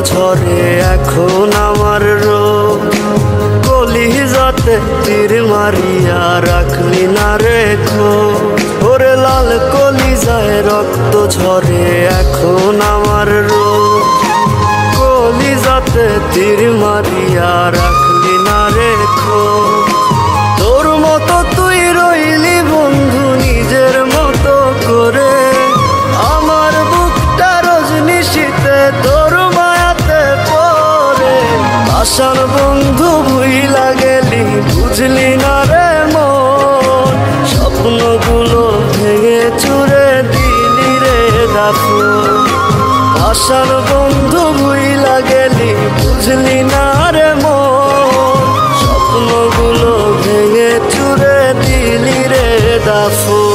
ঝরে এখন আমার রোগ। কলিজাতে তীর মারিয়া রাখলি না রেখো, ওরে লাল কলিজায় রক্ত ঝরে এখন আমার রোগ। কলিজাতে তীর মারিয়া রাখলি না রেখো। তোর মতো তুই রইলি বন্ধু নিজের মতো করে, আমার বুকটা রজনী শীতে তোর মায়াতে পড়ে। আশার বন্ধু ভুইলা গেলি বুঝলি না রে মন, স্বপ্নগুলো ভেঙে চুরে দিলি রে দাফন। আশার বন্ধু ভুইলা গেলি বুঝলি না রে মন, স্বপ্নগুলো ভেঙে চুরে দিলি রে দাফন।